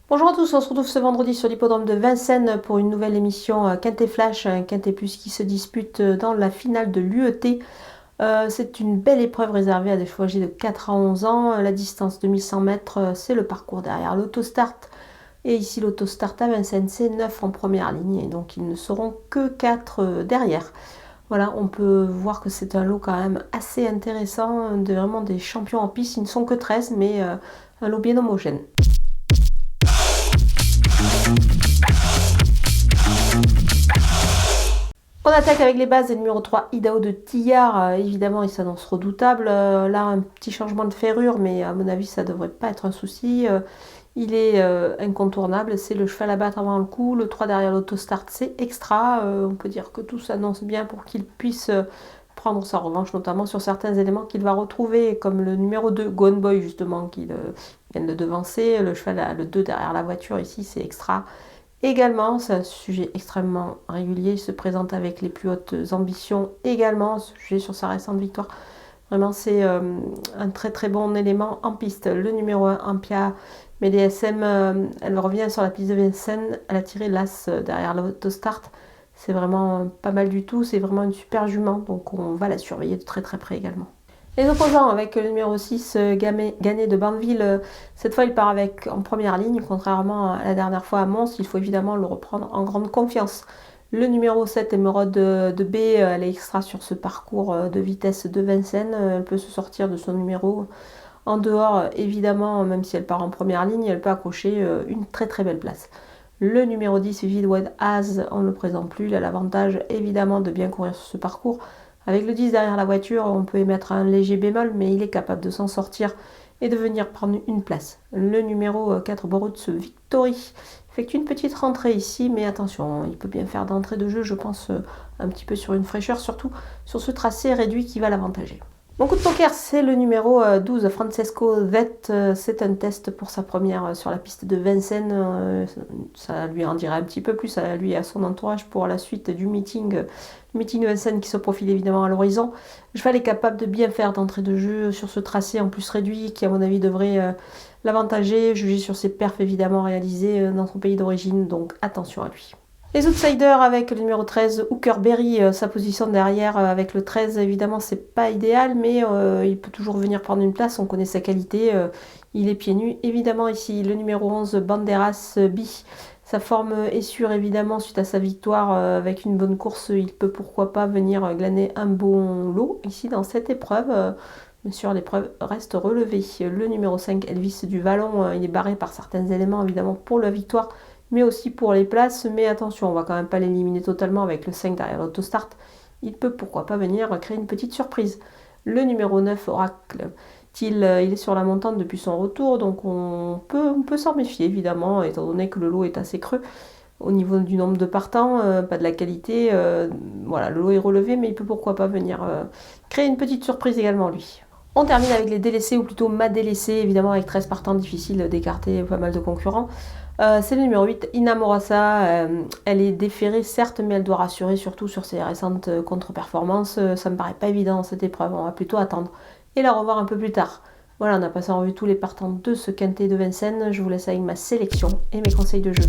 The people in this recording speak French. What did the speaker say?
Bonjour à tous, on se retrouve ce vendredi sur l'hippodrome de Vincennes pour une nouvelle émission Quintet Flash, un Quintet Plus qui se dispute dans la finale de l'UET. C'est une belle épreuve réservée à des chevaux âgés de 4 à 11 ans. La distance de 1100 mètres, c'est le parcours derrière l'autostart. Et ici, l'autostart à Vincennes, c'est 9 en première ligne, et donc ils ne seront que 4 derrière. Voilà, on peut voir que c'est un lot quand même assez intéressant, vraiment des champions en piste. Ils ne sont que 13, mais un lot bien homogène. On attaque avec les bases et le numéro 3, Idaho de Tillard. Évidemment, il s'annonce redoutable. Là, un petit changement de ferrure, mais à mon avis, ça ne devrait pas être un souci. Il est incontournable. C'est le cheval à battre avant le coup. Le 3 derrière l'autostart, c'est extra. On peut dire que tout s'annonce bien pour qu'il puisse prendre sa revanche, notamment sur certains éléments qu'il va retrouver, comme le numéro 2, Gone Boy, justement, qu'il vient de devancer. Le cheval, le 2 derrière la voiture, ici, c'est extra. Également, c'est un sujet extrêmement régulier, il se présente avec les plus hautes ambitions également, ce sujet sur sa récente victoire. Vraiment, c'est un très très bon élément en piste. Le numéro 1, Ampia MDSM, elle revient sur la piste de Vincennes, elle a tiré l'as derrière l'autostart. C'est vraiment pas mal du tout, c'est vraiment une super jument, donc on va la surveiller de très très près également. Les opposants avec le numéro 6, Gagné de Banville, cette fois il part avec en première ligne, contrairement à la dernière fois à Mons, il faut évidemment le reprendre en grande confiance. Le numéro 7, Émeraude de B, elle est extra sur ce parcours de vitesse de Vincennes, elle peut se sortir de son numéro. En dehors, évidemment, même si elle part en première ligne, elle peut accrocher une très très belle place. Le numéro 10, Vivid Wed Az, on ne le présente plus, il a l'avantage évidemment de bien courir sur ce parcours. Avec le 10 derrière la voiture, on peut émettre un léger bémol, mais il est capable de s'en sortir et de venir prendre une place. Le numéro 4, Boruts Victory, effectue une petite rentrée ici, mais attention, il peut bien faire d'entrée de jeu, je pense, un petit peu sur une fraîcheur, surtout sur ce tracé réduit qui va l'avantager. Mon coup de poker, c'est le numéro 12, Francesco Vet. C'est un test pour sa première sur la piste de Vincennes. Ça lui en dirait un petit peu plus à lui et à son entourage pour la suite du meeting de Vincennes qui se profile évidemment à l'horizon. Le cheval est capable de bien faire d'entrée de jeu sur ce tracé en plus réduit qui à mon avis devrait l'avantager, jugé sur ses perfs évidemment réalisés dans son pays d'origine, donc attention à lui. Les outsiders avec le numéro 13, Hooker Berry, sa position derrière avec le 13, évidemment c'est pas idéal, mais il peut toujours venir prendre une place, on connaît sa qualité, il est pieds nus. Évidemment ici le numéro 11, Banderas B, sa forme est sûre évidemment suite à sa victoire avec une bonne course, il peut pourquoi pas venir glaner un bon lot ici dans cette épreuve. Bien sûr, l'épreuve reste relevée. Le numéro 5, Elvis du Vallon, il est barré par certains éléments évidemment pour la victoire, mais aussi pour les places. Mais attention, on va quand même pas l'éliminer totalement avec le 5 derrière l'autostart. Il peut pourquoi pas venir créer une petite surprise. Le numéro 9, Oracle, il est sur la montante depuis son retour, donc on peut s'en méfier évidemment, étant donné que le lot est assez creux. Au niveau du nombre de partants, pas de la qualité, voilà, le lot est relevé, mais il peut pourquoi pas venir créer une petite surprise également lui. On termine avec les délaissés, ou plutôt ma délaissée, évidemment avec 13 partants, difficile d'écarter pas mal de concurrents. C'est le numéro 8, Inamorasa. Elle est déférée certes, mais elle doit rassurer surtout sur ses récentes contre-performances. Ça me paraît pas évident cette épreuve, on va plutôt attendre et la revoir un peu plus tard. Voilà, on a passé en revue tous les partants de ce quintet de Vincennes. Je vous laisse avec ma sélection et mes conseils de jeu.